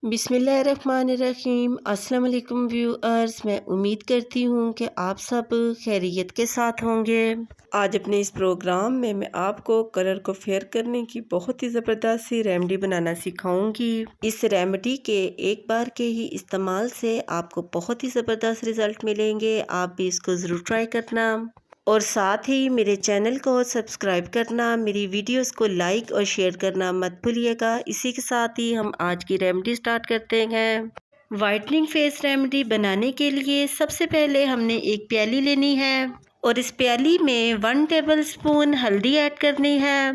बिस्मिल्लाहिर्रहमानिर्रहीम। अस्सलाम वालेकुम व्यूअर्स, मैं उम्मीद करती हूँ कि आप सब खैरियत के साथ होंगे। आज अपने इस प्रोग्राम में मैं आपको कलर को फेयर करने की बहुत ही ज़बरदस्त सी रेमेडी बनाना सिखाऊंगी। इस रेमेडी के एक बार के ही इस्तेमाल से आपको बहुत ही ज़बरदस्त रिज़ल्ट मिलेंगे। आप भी इसको ज़रूर ट्राई करना और साथ ही मेरे चैनल को सब्सक्राइब करना, मेरी वीडियोस को लाइक और शेयर करना मत भूलिएगा। इसी के साथ ही हम आज की रेमेडी स्टार्ट करते हैं। वाइटनिंग फेस रेमेडी बनाने के लिए सबसे पहले हमने एक प्याली लेनी है और इस प्याली में 1 टेबल स्पून हल्दी ऐड करनी है।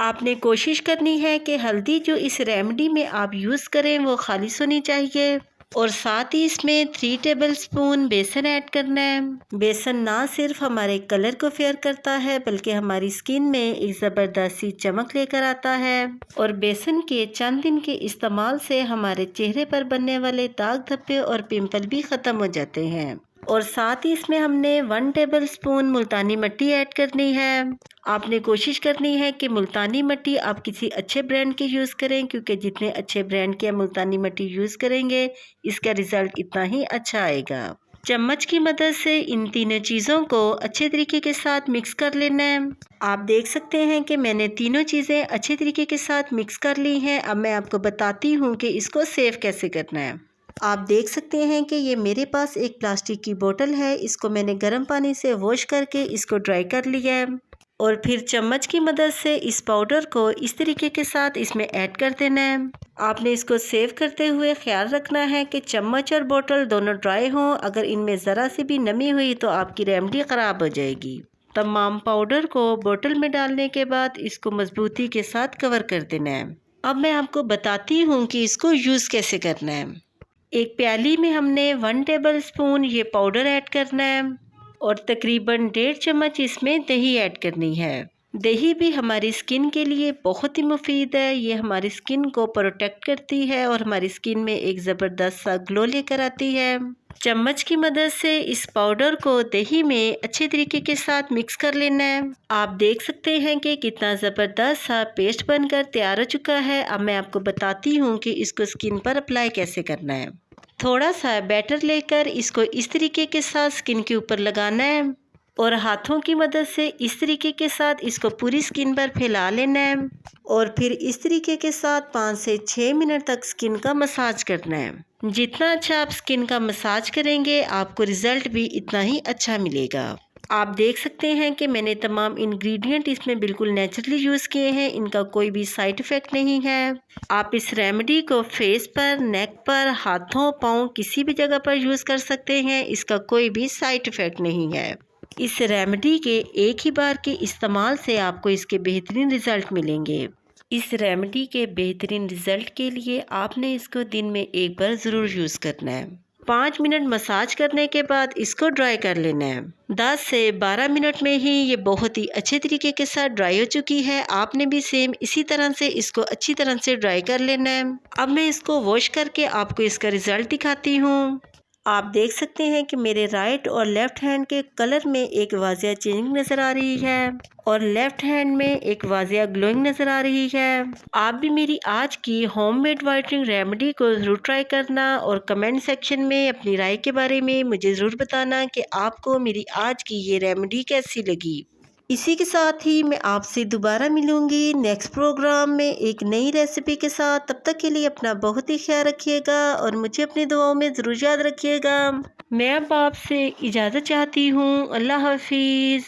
आपने कोशिश करनी है कि हल्दी जो इस रेमेडी में आप यूज़ करें वो खालिश होनी चाहिए और साथ ही इसमें 3 टेबल स्पून बेसन ऐड करना है। बेसन ना सिर्फ हमारे कलर को फेयर करता है बल्कि हमारी स्किन में एक ज़बरदस्त सी चमक लेकर आता है और बेसन के चंद दिन के इस्तेमाल से हमारे चेहरे पर बनने वाले दाग धब्बे और पिंपल भी ख़त्म हो जाते हैं। और साथ ही इसमें हमने 1 टेबल स्पून मुल्तानी मिट्टी ऐड करनी है। आपने कोशिश करनी है कि मुल्तानी मिट्टी आप किसी अच्छे ब्रांड की यूज़ करें, क्योंकि जितने अच्छे ब्रांड की मुल्तानी मिट्टी यूज़ करेंगे इसका रिज़ल्ट इतना ही अच्छा आएगा। चम्मच की मदद से इन तीनों चीज़ों को अच्छे तरीके के साथ मिक्स कर लेना है। आप देख सकते हैं कि मैंने तीनों चीज़ें अच्छे तरीके के साथ मिक्स कर ली हैं। अब मैं आपको बताती हूँ कि इसको सेव कैसे करना है। आप देख सकते हैं कि ये मेरे पास एक प्लास्टिक की बोतल है। इसको मैंने गर्म पानी से वॉश करके इसको ड्राई कर लिया है और फिर चम्मच की मदद से इस पाउडर को इस तरीके के साथ इसमें ऐड कर देना है। आपने इसको सेव करते हुए ख्याल रखना है कि चम्मच और बोतल दोनों ड्राई हों। अगर इनमें ज़रा सी भी नमी हुई तो आपकी रेमेडी ख़राब हो जाएगी। तमाम पाउडर को बोतल में डालने के बाद इसको मजबूती के साथ कवर कर देना है। अब मैं आपको बताती हूँ कि इसको यूज़ कैसे करना है। एक प्याली में हमने 1 टेबल स्पून ये पाउडर ऐड करना है और तकरीबन 1.5 चम्मच इसमें दही ऐड करनी है। दही भी हमारी स्किन के लिए बहुत ही मुफीद है। ये हमारी स्किन को प्रोटेक्ट करती है और हमारी स्किन में एक ज़बरदस्त सा ग्लो लेकर आती है। चम्मच की मदद से इस पाउडर को दही में अच्छे तरीके के साथ मिक्स कर लेना है। आप देख सकते हैं कि कितना ज़बरदस्त सा पेस्ट बनकर तैयार हो चुका है। अब मैं आपको बताती हूँ कि इसको स्किन पर अप्लाई कैसे करना है। थोड़ा सा बैटर लेकर इसको इस तरीके के साथ स्किन के ऊपर लगाना है और हाथों की मदद से इस तरीके के साथ इसको पूरी स्किन पर फैला लेना है और फिर इस तरीके के साथ 5 से 6 मिनट तक स्किन का मसाज करना है। जितना अच्छा आप स्किन का मसाज करेंगे आपको रिज़ल्ट भी इतना ही अच्छा मिलेगा। आप देख सकते हैं कि मैंने तमाम इंग्रेडिएंट इसमें बिल्कुल नेचुरली यूज़ किए हैं। इनका कोई भी साइड इफ़ेक्ट नहीं है। आप इस रेमेडी को फेस पर, नेक पर, हाथों, पाँव किसी भी जगह पर यूज़ कर सकते हैं। इसका कोई भी साइड इफ़ेक्ट नहीं है। इस रेमेडी के एक ही बार के इस्तेमाल से आपको इसके बेहतरीन रिज़ल्ट मिलेंगे। इस रेमेडी के बेहतरीन रिज़ल्ट के लिए आपने इसको दिन में एक बार ज़रूर यूज़ करना है। 5 मिनट मसाज करने के बाद इसको ड्राई कर लेना है। 10 से 12 मिनट में ही ये बहुत ही अच्छे तरीके के साथ ड्राई हो चुकी है। आपने भी सेम इसी तरह से इसको अच्छी तरह से ड्राई कर लेना है। अब मैं इसको वॉश करके आपको इसका रिज़ल्ट दिखाती हूँ। आप देख सकते हैं कि मेरे राइट और लेफ़्ट हैंड के कलर में एक वाज़िया चेंजिंग नज़र आ रही है और लेफ़्ट हैंड में एक वाज़िया ग्लोइंग नज़र आ रही है। आप भी मेरी आज की होममेड वाइटनिंग रेमेडी को ज़रूर ट्राई करना और कमेंट सेक्शन में अपनी राय के बारे में मुझे ज़रूर बताना कि आपको मेरी आज की ये रेमेडी कैसी लगी। इसी के साथ ही मैं आपसे दोबारा मिलूंगी नेक्स्ट प्रोग्राम में एक नई रेसिपी के साथ। तब तक के लिए अपना बहुत ही ख्याल रखिएगा और मुझे अपनी दुआओं में ज़रूर याद रखिएगा। मैं अब आपसे इजाज़त चाहती हूँ। अल्लाह हाफिज़।